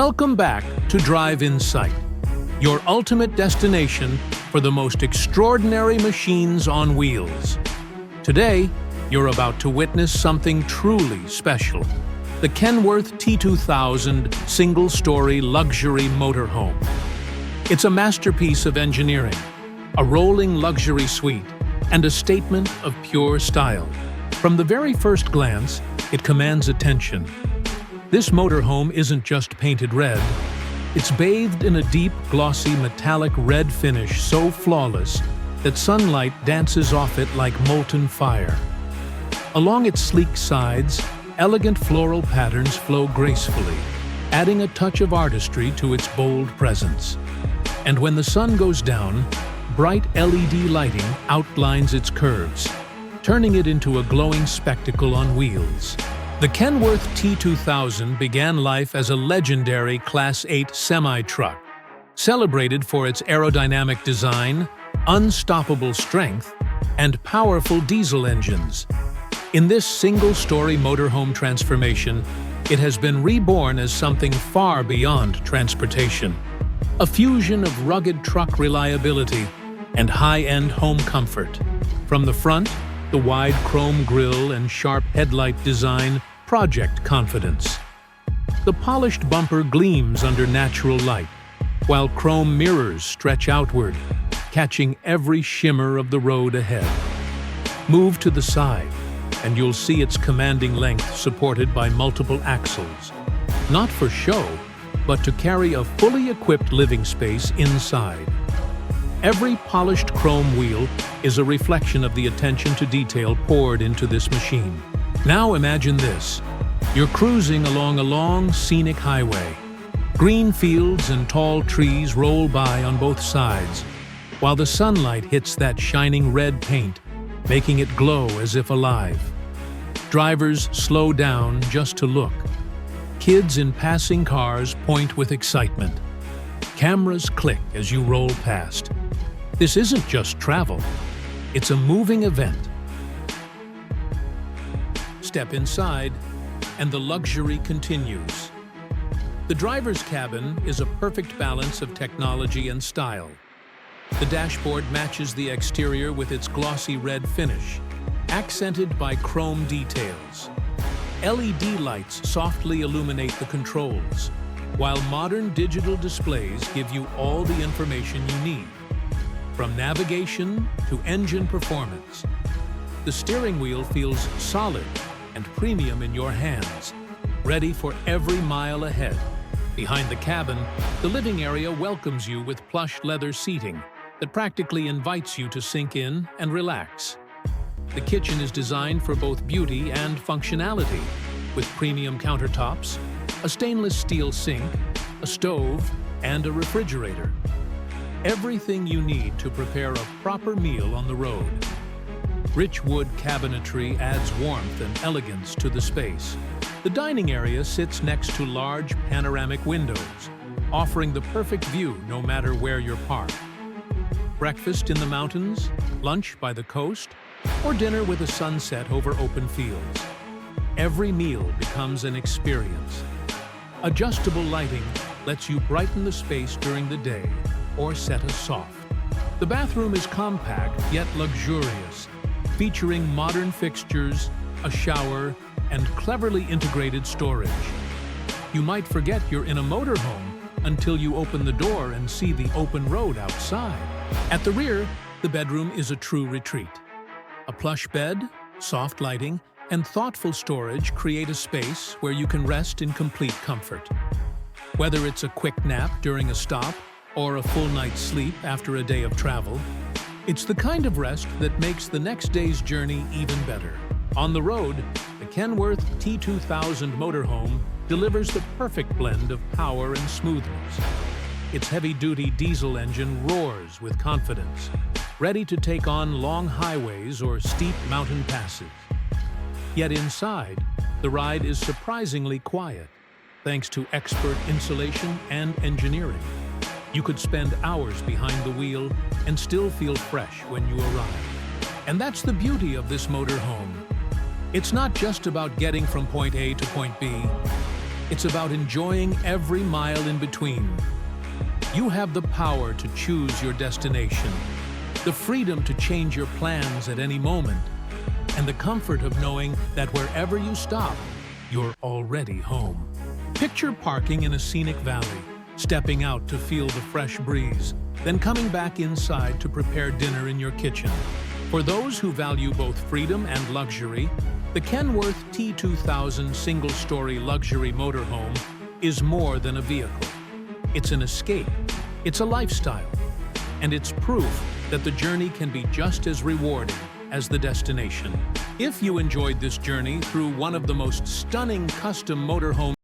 Welcome back to Drive Insight, your ultimate destination for the most extraordinary machines on wheels. Today, you're about to witness something truly special: the Kenworth T2000 single-story luxury motorhome. It's a masterpiece of engineering, a rolling luxury suite, and a statement of pure style. From the very first glance, it commands attention. This motorhome isn't just painted red. It's bathed in a deep, glossy, metallic red finish so flawless that sunlight dances off it like molten fire. Along its sleek sides, elegant floral patterns flow gracefully, adding a touch of artistry to its bold presence. And when the sun goes down, bright LED lighting outlines its curves, turning it into a glowing spectacle on wheels. The Kenworth T2000 began life as a legendary Class 8 semi-truck, celebrated for its aerodynamic design, unstoppable strength, and powerful diesel engines. In this single-story motorhome transformation, it has been reborn as something far beyond transportation. A fusion of rugged truck reliability and high-end home comfort. From the front, the wide chrome grille and sharp headlight design project confidence. The polished bumper gleams under natural light, while chrome mirrors stretch outward, catching every shimmer of the road ahead. Move to the side, and you'll see its commanding length supported by multiple axles. Not for show, but to carry a fully equipped living space inside. Every polished chrome wheel is a reflection of the attention to detail poured into this machine. Now imagine this. You're cruising along a long, scenic highway. Green fields and tall trees roll by on both sides, while the sunlight hits that shining red paint, making it glow as if alive. Drivers slow down just to look. Kids in passing cars point with excitement. Cameras click as you roll past. This isn't just travel, it's a moving event. Step inside, and the luxury continues. The driver's cabin is a perfect balance of technology and style. The dashboard matches the exterior with its glossy red finish, accented by chrome details. LED lights softly illuminate the controls, while modern digital displays give you all the information you need. From navigation to engine performance, the steering wheel feels solid and premium in your hands, ready for every mile ahead. Behind the cabin, the living area welcomes you with plush leather seating that practically invites you to sink in and relax. The kitchen is designed for both beauty and functionality, with premium countertops, a stainless steel sink, a stove, and a refrigerator. Everything you need to prepare a proper meal on the road. Rich wood cabinetry adds warmth and elegance to the space. The dining area sits next to large panoramic windows, offering the perfect view no matter where you're parked. Breakfast in the mountains, lunch by the coast, or dinner with a sunset over open fields. Every meal becomes an experience. Adjustable lighting lets you brighten the space during the day or set a soft. The bathroom is compact yet luxurious, featuring modern fixtures, a shower, and cleverly integrated storage. You might forget you're in a motorhome until you open the door and see the open road outside. At the rear, the bedroom is a true retreat. A plush bed, soft lighting, and thoughtful storage create a space where you can rest in complete comfort. Whether it's a quick nap during a stop or a full night's sleep after a day of travel, it's the kind of rest that makes the next day's journey even better. On the road, the Kenworth T2000 motorhome delivers the perfect blend of power and smoothness. Its heavy-duty diesel engine roars with confidence, ready to take on long highways or steep mountain passes. Yet inside, the ride is surprisingly quiet, thanks to expert insulation and engineering. You could spend hours behind the wheel and still feel fresh when you arrive. And that's the beauty of this motorhome. It's not just about getting from point A to point B. It's about enjoying every mile in between. You have the power to choose your destination, the freedom to change your plans at any moment, and the comfort of knowing that wherever you stop, you're already home. Picture parking in a scenic valley, stepping out to feel the fresh breeze, then coming back inside to prepare dinner in your kitchen. For those who value both freedom and luxury, the Kenworth T2000 single-story luxury motorhome is more than a vehicle. It's an escape, it's a lifestyle, and it's proof that the journey can be just as rewarding as the destination. If you enjoyed this journey through one of the most stunning custom motorhomes